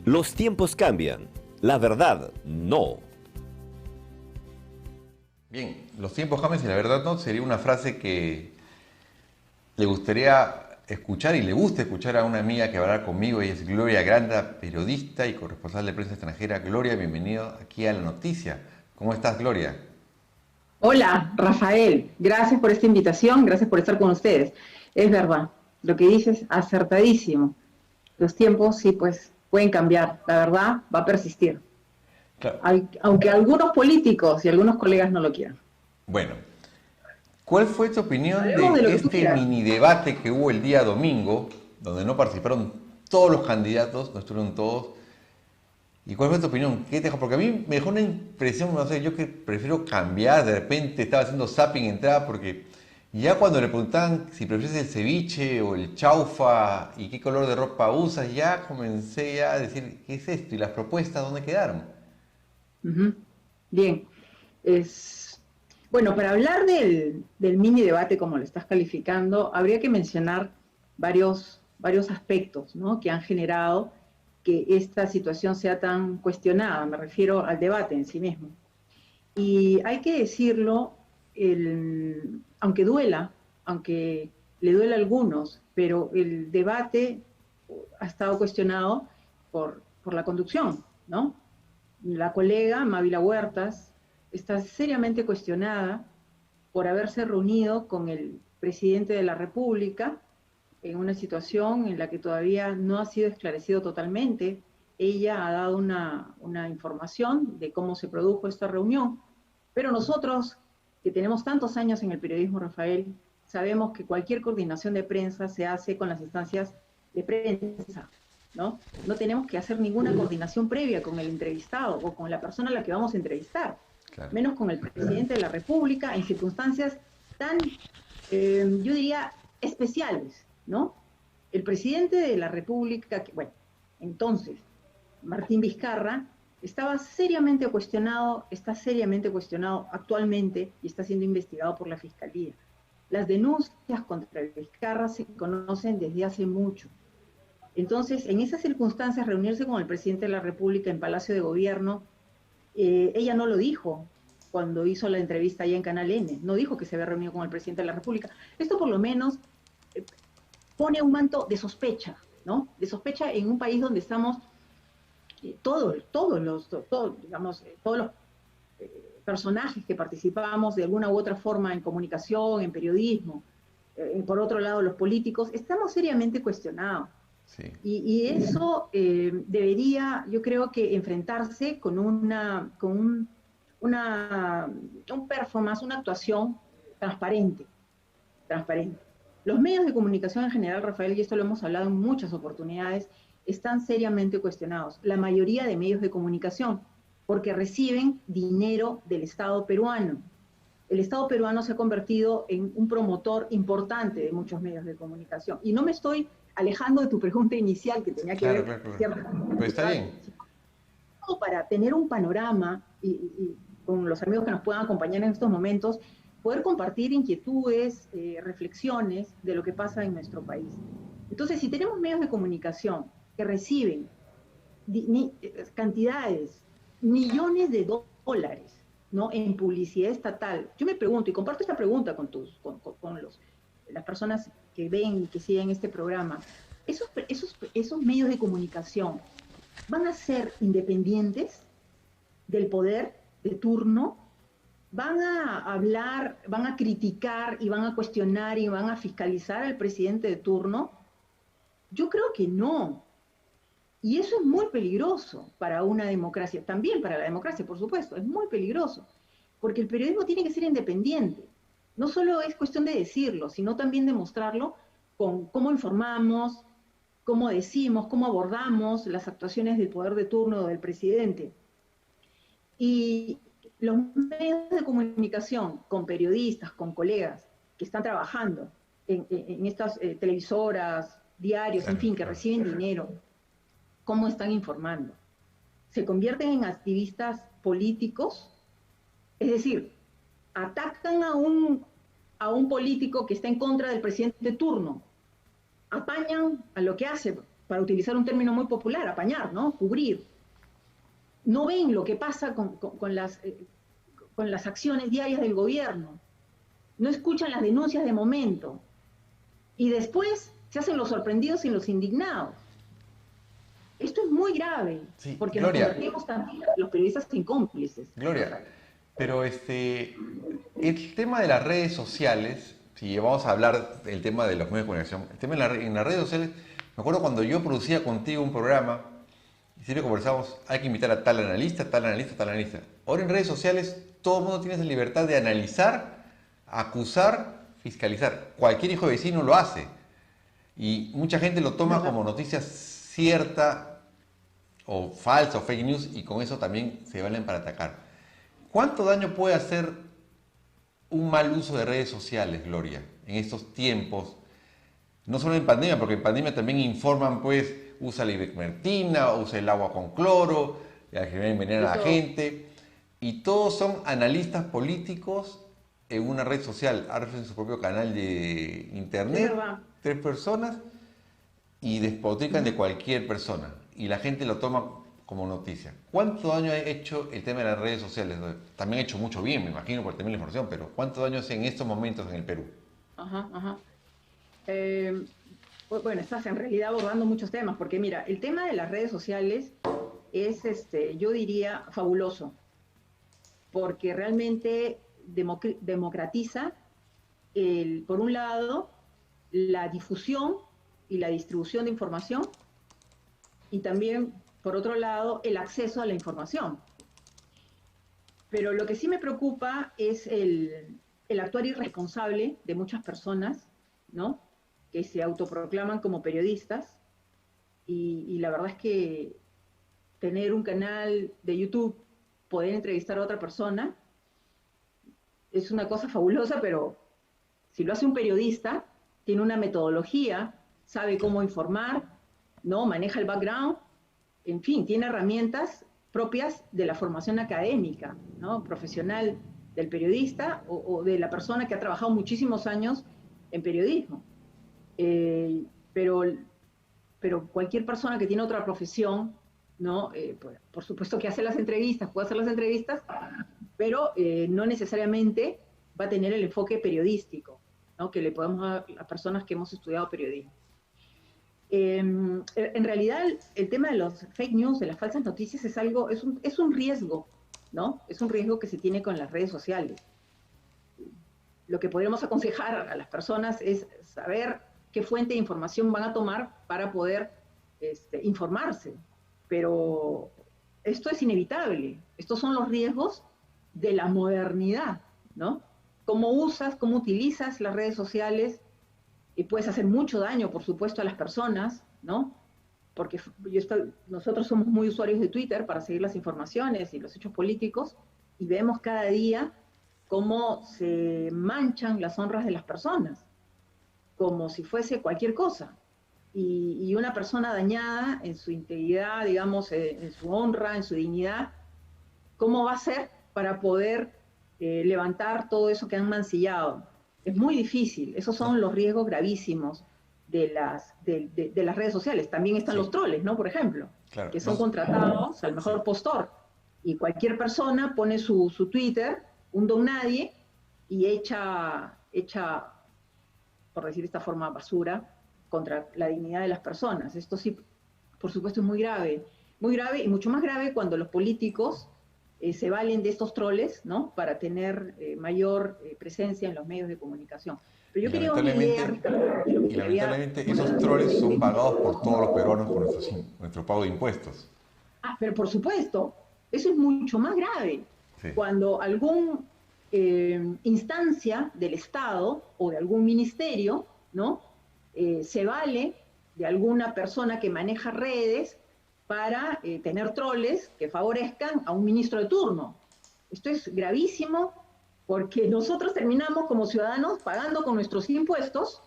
Los tiempos cambian, la verdad no. Bien, los tiempos cambian y la verdad no, sería una frase que le gustaría escuchar y le gusta escuchar a una amiga que va a hablar conmigo. Ella es Gloria Granda, periodista y corresponsal de prensa extranjera. Gloria, bienvenido aquí a La Noticia. ¿Cómo estás, Gloria? Hola, Rafael. Gracias por esta invitación, gracias por estar con ustedes. Es verdad, lo que dices, acertadísimo. Los tiempos, sí, pues, pueden cambiar. La verdad va a persistir. Claro. Aunque algunos políticos y algunos colegas no lo quieran. Bueno, ¿cuál fue tu opinión Hablemos de de lo que tú este quieras. mini debate que hubo el día domingo, donde no participaron todos los candidatos, no estuvieron todos? ¿Y cuál fue tu opinión? ¿Qué te dejó? Porque a mí me dejó una impresión, no sé, yo que prefiero cambiar, de repente estaba haciendo zapping, entrada, porque ya cuando le preguntaban si prefieres el ceviche o el chaufa y qué color de ropa usas, ya comencé ya a decir, ¿qué es esto? ¿Y las propuestas dónde quedaron? Ujú. Bien. Es, bueno, para hablar del mini debate, como lo estás calificando, habría que mencionar varios aspectos, ¿no?, que han generado que esta situación sea tan cuestionada. Me refiero al debate en sí mismo. Y hay que decirlo, aunque duela, aunque le duela a algunos, pero el debate ha estado cuestionado por la conducción, ¿no? La colega Mávila Huertas está seriamente cuestionada por haberse reunido con el presidente de la República en una situación en la que todavía no ha sido esclarecido totalmente. Ella ha dado una información de cómo se produjo esta reunión, pero nosotros, que tenemos tantos años en el periodismo, Rafael, sabemos que cualquier coordinación de prensa se hace con las instancias de prensa, ¿no? No tenemos que hacer ninguna coordinación previa con el entrevistado o con la persona a la que vamos a entrevistar, Claro. menos con el presidente de la República en circunstancias tan, yo diría, especiales, ¿no? El presidente de la República, bueno, entonces, Martín Vizcarra, está seriamente cuestionado actualmente y está siendo investigado por la Fiscalía. Las denuncias contra Vizcarra se conocen desde hace mucho. Entonces, en esas circunstancias, reunirse con el presidente de la República en Palacio de Gobierno, ella no lo dijo cuando hizo la entrevista allá en Canal N, no dijo que se había reunido con el presidente de la República. Esto por lo menos eh, pone un manto de sospecha, ¿no? De sospecha en un país donde estamos todos los personajes que participamos de alguna u otra forma en comunicación, en periodismo, por otro lado los políticos, estamos seriamente cuestionados. Sí. Y eso debería, yo creo que enfrentarse con un performance, una actuación transparente, transparente. Los medios de comunicación en general, Rafael, y esto lo hemos hablado en muchas oportunidades, están seriamente cuestionados. La mayoría de medios de comunicación, porque reciben dinero del Estado peruano. El Estado peruano se ha convertido en un promotor importante de muchos medios de comunicación. Y no me estoy alejando de tu pregunta inicial, que tenía que Claro, ver claro, claro. Pero está ciertamente bien. para tener un panorama y con los amigos que nos puedan acompañar en estos momentos, poder compartir inquietudes, reflexiones de lo que pasa en nuestro país. Entonces, si tenemos medios de comunicación que reciben cantidades, millones de dólares, ¿no?, en publicidad estatal, yo me pregunto, y comparto esta pregunta con las personas que ven y que siguen este programa, esos medios de comunicación van a ser independientes del poder de turno, van a hablar, van a criticar y van a cuestionar y van a fiscalizar al presidente de turno. Yo creo que no. Y eso es muy peligroso para una democracia, también para la democracia, por supuesto, es muy peligroso, porque el periodismo tiene que ser independiente. No solo es cuestión de decirlo, sino también demostrarlo con cómo informamos, cómo decimos, cómo abordamos las actuaciones del poder de turno o del presidente. Y los medios de comunicación, con periodistas, con colegas que están trabajando en estas televisoras, diarios, en Claro, fin, que claro. reciben dinero, ¿cómo están informando? ¿Se convierten en activistas políticos? Es decir, atacan a un político que está en contra del presidente de turno, apañan a lo que hace, para utilizar un término muy popular, apañar, ¿no? Cubrir. No ven lo que pasa con las acciones diarias del gobierno. No escuchan las denuncias de momento. Y después se hacen los sorprendidos y los indignados. Esto es muy grave, Sí, porque Gloria, nos convertimos también los periodistas en cómplices. Gloria, pero el tema de las redes sociales, si vamos a hablar del tema de los medios de comunicación, el tema en las redes sociales, me acuerdo cuando yo producía contigo un programa, y siempre conversábamos, hay que invitar a tal analista, tal analista, tal analista. Ahora en redes sociales todo el mundo tiene esa libertad de analizar, acusar, fiscalizar. Cualquier hijo de vecino lo hace. Y mucha gente lo toma como noticia cierta o falsa o fake news y con eso también se valen para atacar. ¿Cuánto daño puede hacer un mal uso de redes sociales, Gloria, en estos tiempos? No solo en pandemia, porque en pandemia también informan, pues, usa la ivermectina, usa el agua con cloro, que envenena a la gente. Y todos son analistas políticos en una red social, en su propio canal de internet, 3 personas, y despotrican de cualquier persona. Y la gente lo toma como noticia. ¿Cuánto daño ha hecho el tema de las redes sociales? También ha hecho mucho bien, me imagino, por tener la información, pero ¿cuánto daño hace en estos momentos en el Perú? Bueno, estás en realidad abordando muchos temas, porque mira, el tema de las redes sociales es, yo diría, fabuloso, porque realmente democratiza, por un lado, la difusión y la distribución de información, y también, por otro lado, el acceso a la información. Pero lo que sí me preocupa es el actuar irresponsable de muchas personas, ¿no?, que se autoproclaman como periodistas, y la verdad es que tener un canal de YouTube, poder entrevistar a otra persona, es una cosa fabulosa, pero si lo hace un periodista, tiene una metodología, sabe cómo informar, ¿no?, maneja el background, en fin, tiene herramientas propias de la formación académica, ¿no?, profesional del periodista o de la persona que ha trabajado muchísimos años en periodismo. Pero cualquier persona que tiene otra profesión, ¿no?, por supuesto que hace las entrevistas, puede hacer las entrevistas, pero no necesariamente va a tener el enfoque periodístico, ¿no?, que le podemos dar a personas que hemos estudiado periodismo. En realidad, el tema de los fake news, de las falsas noticias, es un riesgo, ¿no? Es un riesgo que se tiene con las redes sociales. Lo que podríamos aconsejar a las personas es saber qué fuente de información van a tomar para poder informarse. Pero esto es inevitable. Estos son los riesgos de la modernidad, ¿no? Cómo usas, cómo utilizas las redes sociales, y puedes hacer mucho daño, por supuesto, a las personas, ¿no? Porque nosotros somos muy usuarios de Twitter para seguir las informaciones y los hechos políticos, y vemos cada día cómo se manchan las honras de las personas, como si fuese cualquier cosa. Y una persona dañada en su integridad, digamos, en su honra, en su dignidad, ¿cómo va a ser para poder levantar todo eso que han mancillado? Es muy difícil. Esos son los riesgos gravísimos de las redes sociales. También están los troles, ¿no?, por ejemplo, claro, que son contratados al mejor postor. Y cualquier persona pone su Twitter, un don nadie, y echa, por decir de esta forma, basura contra la dignidad de las personas. Esto sí, por supuesto, es muy grave y mucho más grave cuando los políticos se valen de estos troles, ¿no?, para tener mayor presencia en los medios de comunicación. Pero yo quería una idea, y lamentablemente esos troles son pagados por todos los peruanos por nuestro pago de impuestos. Pero por supuesto, eso es mucho más grave. Sí. Cuando algún instancia del Estado o de algún ministerio, ¿no?, se vale de alguna persona que maneja redes para tener troles que favorezcan a un ministro de turno. Esto es gravísimo, porque nosotros terminamos como ciudadanos pagando con nuestros impuestos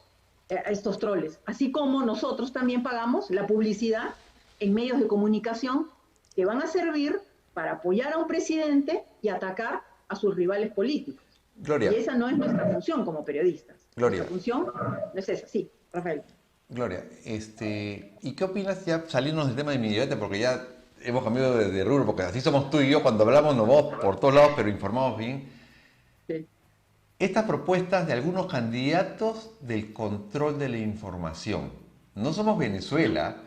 a estos troles, así como nosotros también pagamos la publicidad en medios de comunicación que van a servir para apoyar a un presidente y atacar a sus rivales políticos. Gloria. Y esa no es nuestra función como periodistas. Gloria. Nuestra función no es esa. Sí, Rafael. Gloria, ¿y qué opinas ya salirnos del tema de mi debate? Porque ya hemos cambiado de rubro, porque así somos tú y yo, cuando hablamos nos vamos por todos lados, pero informamos bien. Sí. Estas propuestas de algunos candidatos del control de la información. No somos Venezuela,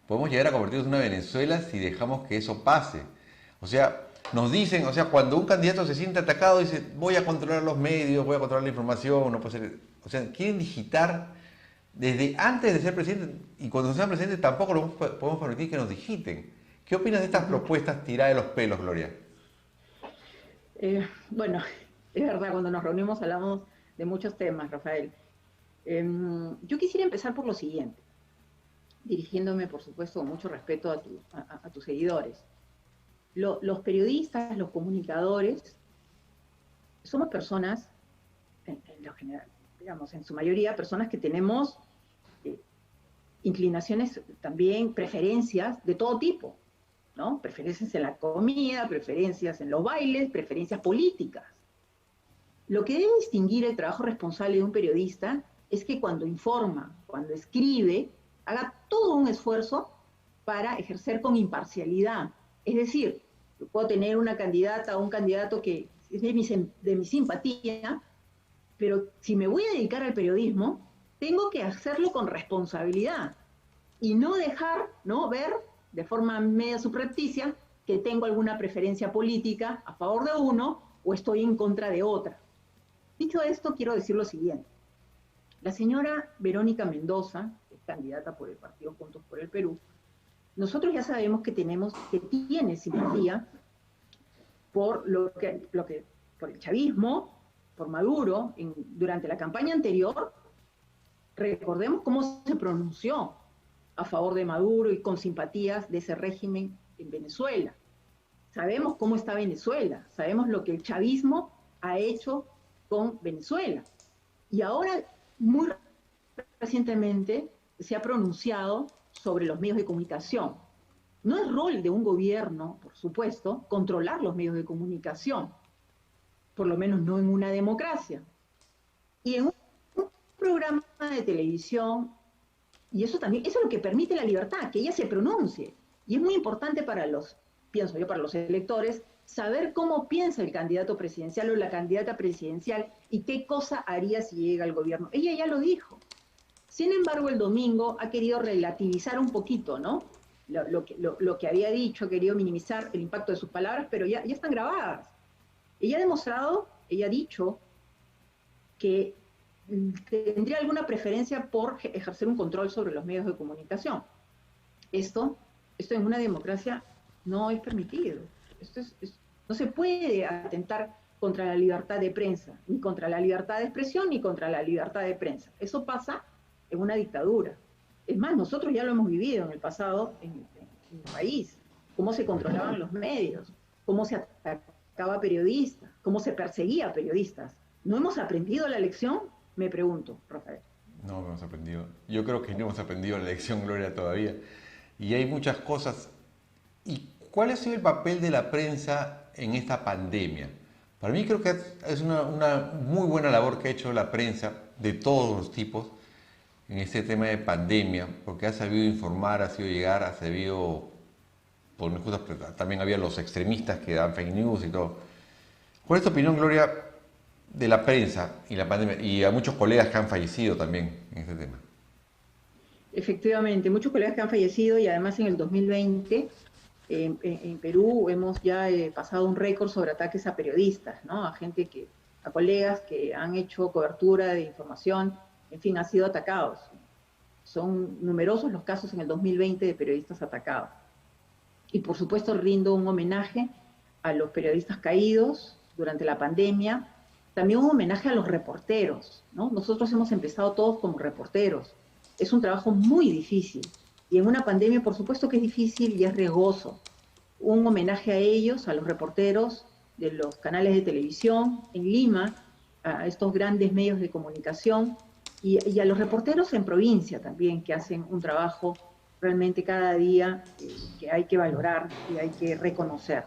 podemos llegar a convertirnos en una Venezuela si dejamos que eso pase. O sea, nos dicen, o sea, cuando un candidato se siente atacado, dice, voy a controlar los medios, voy a controlar la información, no puede ser. O sea, quieren digitar desde antes de ser presidente, y cuando sean presidente tampoco lo podemos permitir que nos digiten. ¿Qué opinas de estas propuestas tiradas de los pelos, Gloria? Bueno, es verdad, cuando nos reunimos hablamos de muchos temas, Rafael. Yo quisiera empezar por lo siguiente, dirigiéndome, por supuesto, con mucho respeto a tus seguidores. Los periodistas, los comunicadores, somos personas, en lo general, digamos, en su mayoría, personas que tenemos inclinaciones también, preferencias de todo tipo, ¿no? Preferencias en la comida, preferencias en los bailes, preferencias políticas. Lo que debe distinguir el trabajo responsable de un periodista es que cuando informa, cuando escribe, haga todo un esfuerzo para ejercer con imparcialidad. Es decir, yo puedo tener una candidata o un candidato que es de mi simpatía, pero si me voy a dedicar al periodismo, tengo que hacerlo con responsabilidad y no dejar, ¿no?, ver de forma media subrepticia que tengo alguna preferencia política a favor de uno o estoy en contra de otra. Dicho esto, quiero decir lo siguiente. La señora Verónica Mendoza, que es candidata por el partido Juntos por el Perú, nosotros ya sabemos que tiene simpatía por por el chavismo, por Maduro, durante la campaña anterior. Recordemos cómo se pronunció a favor de Maduro y con simpatías de ese régimen en Venezuela. Sabemos cómo está Venezuela, sabemos lo que el chavismo ha hecho con Venezuela. Y ahora, muy recientemente, se ha pronunciado sobre los medios de comunicación. No es rol de un gobierno, por supuesto, controlar los medios de comunicación, por lo menos no en una democracia. Y en un programa de televisión, y eso también, eso es lo que permite la libertad, que ella se pronuncie. Y es muy importante para pienso yo, para los electores, saber cómo piensa el candidato presidencial o la candidata presidencial y qué cosa haría si llega al gobierno. Ella ya lo dijo. Sin embargo, el domingo ha querido relativizar un poquito, ¿no? Lo que había dicho, ha querido minimizar el impacto de sus palabras, pero ya están grabadas. Ella ha demostrado, ella ha dicho que tendría alguna preferencia por ejercer un control sobre los medios de comunicación. Esto en una democracia no es permitido. No se puede atentar contra la libertad de prensa, ni contra la libertad de expresión, ni contra la libertad de prensa. Eso pasa en una dictadura. Es más, nosotros ya lo hemos vivido en el pasado en el país, cómo se controlaban los medios, cómo se atacaba a periodistas, cómo se perseguía a periodistas. ¿No hemos aprendido la lección? Me pregunto, Rafael. No hemos aprendido. Yo creo que no hemos aprendido la lección, Gloria, todavía. Y hay muchas cosas. ¿Y cuál ha sido el papel de la prensa en esta pandemia? Para mí creo que es una muy buena labor que ha hecho la prensa de todos los tipos en este tema de pandemia, porque ha sabido informar, ha sabido llegar, ha sabido poner cosas, también había los extremistas que dan fake news y todo. ¿Cuál es tu opinión, Gloria, de la prensa y la pandemia? Y a muchos colegas que han fallecido también en este tema. Efectivamente, muchos colegas que han fallecido y además en el 2020 en Perú hemos ya pasado un récord sobre ataques a periodistas, ¿no? A colegas que han hecho cobertura de información, en fin, han sido atacados. Son numerosos los casos en el 2020 de periodistas atacados. Y por supuesto rindo un homenaje a los periodistas caídos durante la pandemia, también un homenaje a los reporteros, ¿no? Nosotros hemos empezado todos como reporteros. Es un trabajo muy difícil. Y en una pandemia, por supuesto que es difícil y es riesgoso. Un homenaje a ellos, a los reporteros de los canales de televisión en Lima, a estos grandes medios de comunicación y a los reporteros en provincia también, que hacen un trabajo realmente cada día que hay que valorar y hay que reconocer.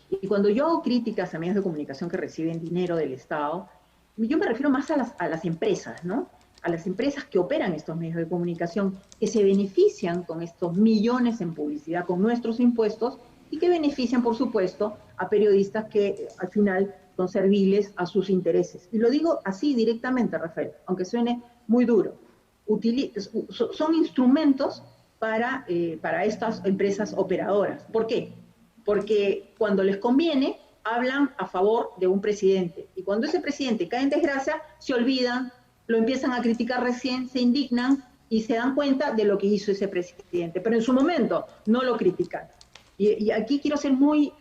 Y cuando yo hago críticas a medios de comunicación que reciben dinero del Estado, yo me refiero más a las empresas, ¿no? a las empresas que operan estos medios de comunicación, que se benefician con estos millones en publicidad, con nuestros impuestos, y que benefician, por supuesto, a periodistas que al final son serviles a sus intereses. Y lo digo así directamente, Rafael, aunque suene muy duro. Son instrumentos para estas empresas operadoras. ¿Por qué? Porque cuando les conviene, hablan a favor de un presidente. Y cuando ese presidente cae en desgracia, se olvidan, lo empiezan a criticar recién, se indignan y se dan cuenta de lo que hizo ese presidente. Pero en su momento no lo critican. Y aquí quiero ser muy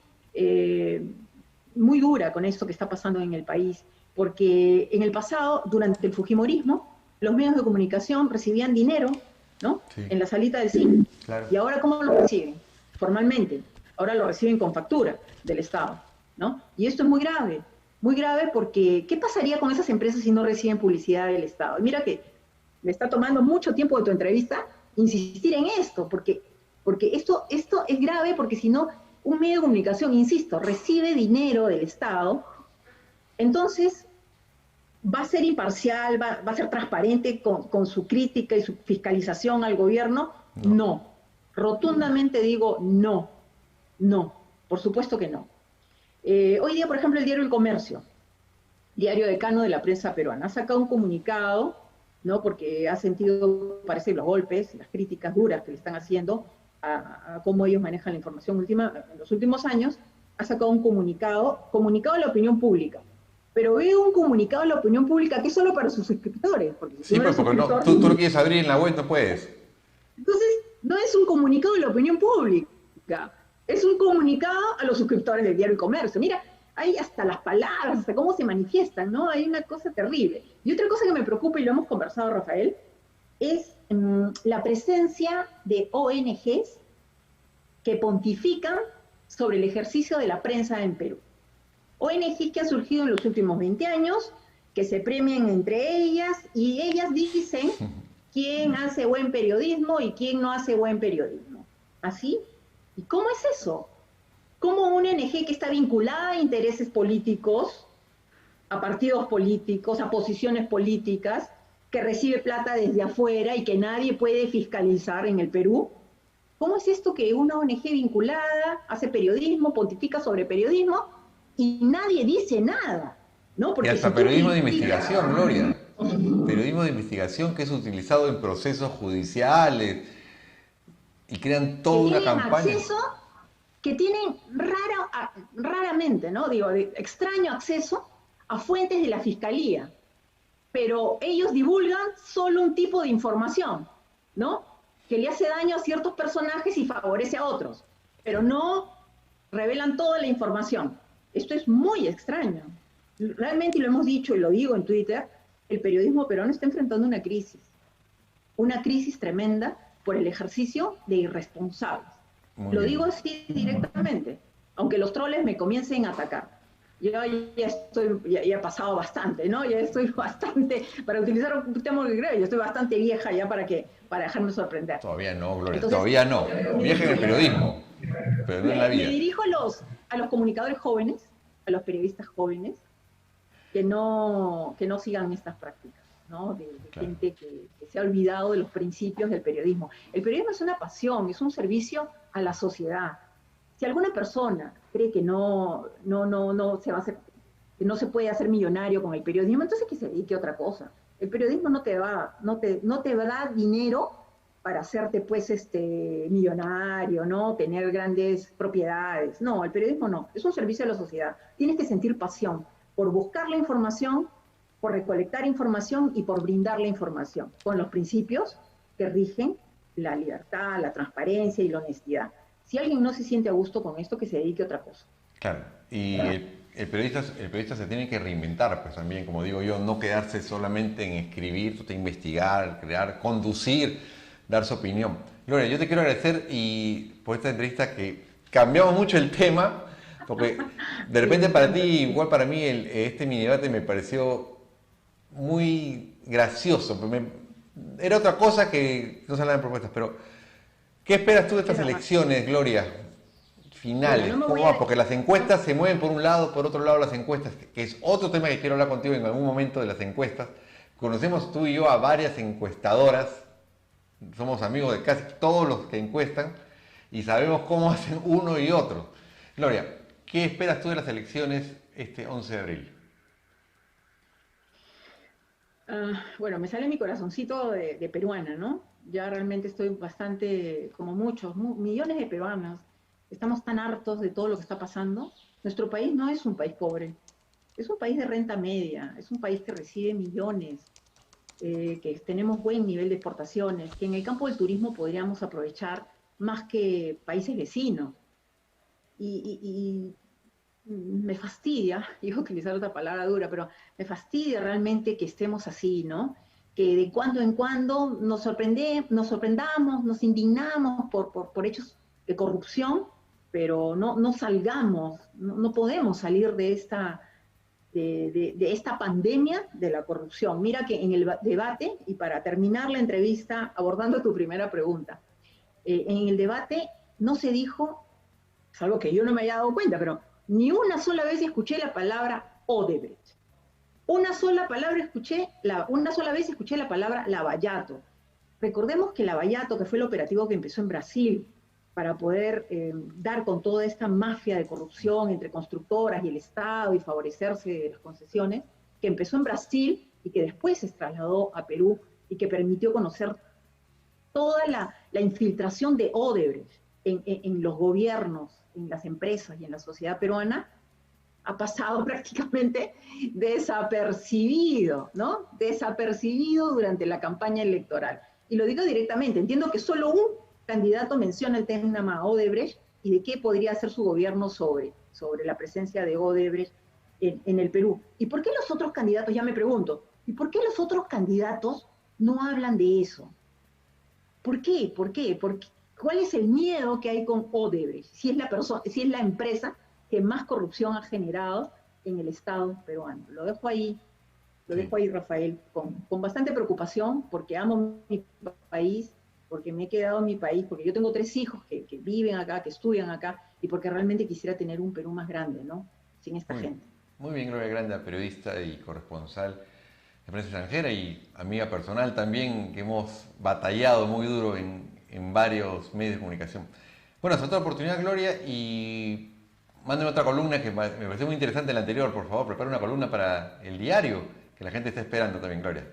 dura con esto que está pasando en el país, porque en el pasado, durante el fujimorismo, los medios de comunicación recibían dinero, ¿no? Sí. En la salita del cine. Claro. ¿Y ahora cómo lo reciben? Formalmente. Ahora lo reciben con factura del Estado, ¿no? Y esto es muy grave porque ¿qué pasaría con esas empresas si no reciben publicidad del Estado? Y mira que me está tomando mucho tiempo de tu entrevista insistir en esto, porque esto es grave, porque si no, un medio de comunicación, insisto, recibe dinero del Estado, entonces va a ser imparcial, va a ser transparente con su crítica y su fiscalización al gobierno. No. Rotundamente digo no, por supuesto que no. Hoy día, por ejemplo, el diario El Comercio, diario decano de la prensa peruana, ha sacado un comunicado, ¿no? Porque ha sentido, parece, los golpes, las críticas duras que le están haciendo a cómo ellos manejan la información en los últimos años. Ha sacado un comunicado a la opinión pública. Pero veo un comunicado a la opinión pública que es solo para sus suscriptores. Porque si sí, pero porque tú lo quieres abrir en la web, no puedes. Entonces, no es un comunicado a la opinión pública, es un comunicado a los suscriptores del diario El Comercio. Mira, hay hasta las palabras, hasta cómo se manifiestan, ¿no? Hay una cosa terrible. Y otra cosa que me preocupa, y lo hemos conversado, Rafael, es la presencia de ONGs que pontifican sobre el ejercicio de la prensa en Perú. ONG que ha surgido en los últimos 20 años, que se premian entre ellas, y ellas dicen quién hace buen periodismo y quién no hace buen periodismo. ¿Así? ¿Y cómo es eso? ¿Cómo una ONG que está vinculada a intereses políticos, a partidos políticos, a posiciones políticas, que recibe plata desde afuera y que nadie puede fiscalizar en el Perú? ¿Cómo es esto que una ONG vinculada hace periodismo, pontifica sobre periodismo, y nadie dice nada, ¿no? Porque y hasta periodismo de investigación, Gloria. Periodismo de investigación que es utilizado en procesos judiciales y crean toda una campaña. Que tienen raramente, ¿no? Digo, extraño acceso a fuentes de la Fiscalía, pero ellos divulgan solo un tipo de información, ¿no? Que le hace daño a ciertos personajes y favorece a otros, pero no revelan toda la información. Esto es muy extraño. Realmente, y lo hemos dicho y lo digo en Twitter, el periodismo peruano está enfrentando una crisis tremenda por el ejercicio de irresponsables. Lo digo así directamente, aunque los troles me comiencen a atacar. Yo ya he pasado bastante, ¿no? Ya estoy bastante, para utilizar un tema que creo, yo estoy bastante vieja ya para dejarme sorprender. Todavía no, Gloria, entonces, todavía no. Vieja en el periodismo, pero no en la vida. Me dirijo a los comunicadores jóvenes, a los periodistas jóvenes, que no sigan estas prácticas, ¿no? De claro. Gente que se ha olvidado de los principios del periodismo. El periodismo es una pasión, es un servicio a la sociedad. Si alguna persona cree que no se puede hacer millonario con el periodismo, entonces que se dedique a otra cosa. El periodismo no te da dinero para hacerte pues millonario, ¿no? Tener grandes propiedades. No, el periodismo no, es un servicio a la sociedad. Tienes que sentir pasión por buscar la información, por recolectar información y por brindar la información, con los principios que rigen la libertad, la transparencia y la honestidad. Si alguien no se siente a gusto con esto, que se dedique a otra cosa. Claro, y el periodista se tiene que reinventar, pues también, como digo yo, no quedarse solamente en escribir, investigar, crear, conducir, dar su opinión. Gloria, yo te quiero agradecer por esta entrevista que cambiamos mucho el tema, porque de repente para ti, igual para mí, este mini debate me pareció muy gracioso. Era otra cosa que no se hablaban de propuestas, pero ¿qué esperas tú de estas elecciones, Gloria, finales? ¿Cómo va? Porque las encuestas se mueven por un lado, por otro lado las encuestas, que es otro tema que quiero hablar contigo en algún momento de las encuestas. conocemos tú y yo a varias encuestadoras, somos amigos de casi todos los que encuestan y sabemos cómo hacen uno y otro. Gloria, ¿qué esperas tú de las elecciones este 11 de abril? Bueno, me sale mi corazoncito de peruana, ¿no? Ya realmente estoy bastante, como muchos, millones de peruanos, estamos tan hartos de todo lo que está pasando. Nuestro país no es un país pobre, es un país de renta media, es un país que recibe millones, que tenemos buen nivel de exportaciones, que en el campo del turismo podríamos aprovechar más que países vecinos. Y me fastidia, iba a utilizar otra palabra dura, pero me fastidia realmente que estemos así, ¿no? Que de cuando en cuando nos sorprendamos, nos indignamos por hechos de corrupción, pero no salgamos, no podemos salir de esta pandemia de la corrupción. Mira que en el debate, y para terminar la entrevista, abordando tu primera pregunta, en el debate no se dijo, salvo que yo no me haya dado cuenta, pero ni una sola vez escuché la palabra Odebrecht. Una sola vez escuché la palabra Lavallato. Recordemos que Lavallato, que fue el operativo que empezó en Brasil para poder dar con toda esta mafia de corrupción entre constructoras y el Estado y favorecerse de las concesiones, que empezó en Brasil y que después se trasladó a Perú y que permitió conocer toda la infiltración de Odebrecht en los gobiernos, en las empresas y en la sociedad peruana, ha pasado prácticamente desapercibido, ¿no? Desapercibido durante la campaña electoral. Y lo digo directamente, entiendo que solo un candidato menciona el tema Odebrecht y de qué podría hacer su gobierno sobre la presencia de Odebrecht en el Perú. ¿Y por qué los otros candidatos, ya me pregunto, ¿y por qué los otros candidatos no hablan de eso? ¿Por qué? ¿Por qué? ¿Cuál es el miedo que hay con Odebrecht? Si es la empresa que más corrupción ha generado en el Estado peruano. Lo dejo ahí, Rafael, con bastante preocupación, porque amo mi país, porque me he quedado en mi país, porque yo tengo 3 hijos que viven acá, que estudian acá, y porque realmente quisiera tener un Perú más grande, ¿no? Sin esta gente. Muy bien, Gloria Granda, periodista y corresponsal de prensa extranjera y amiga personal también, que hemos batallado muy duro en varios medios de comunicación. Bueno, hasta otra oportunidad, Gloria, y mándame otra columna que me pareció muy interesante la anterior, por favor, prepara una columna para el diario, que la gente está esperando también, Gloria.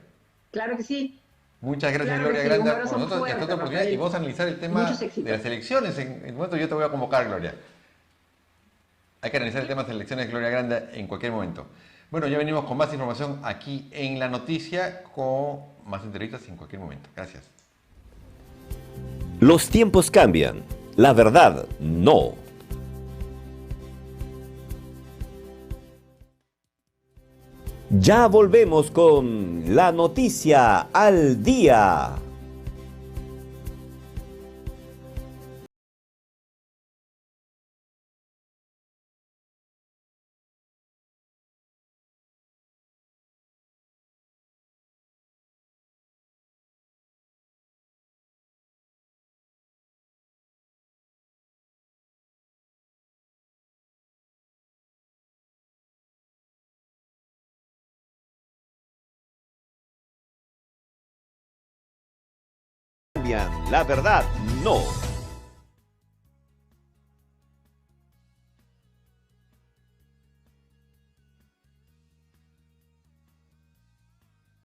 Claro que sí. Muchas gracias, Claro Gloria sí, Granda, por nosotros, fuerte, y hasta otra oportunidad, Rafael. y vamos a analizar el tema de las elecciones. En un momento yo te voy a convocar, Gloria. Hay que analizar el tema de las elecciones, Gloria Granda, en cualquier momento. Bueno, ya venimos con más información aquí en La Noticia, con más entrevistas en cualquier momento. Gracias. Los tiempos cambian, la verdad no. Ya volvemos con La Noticia al Día. La verdad no.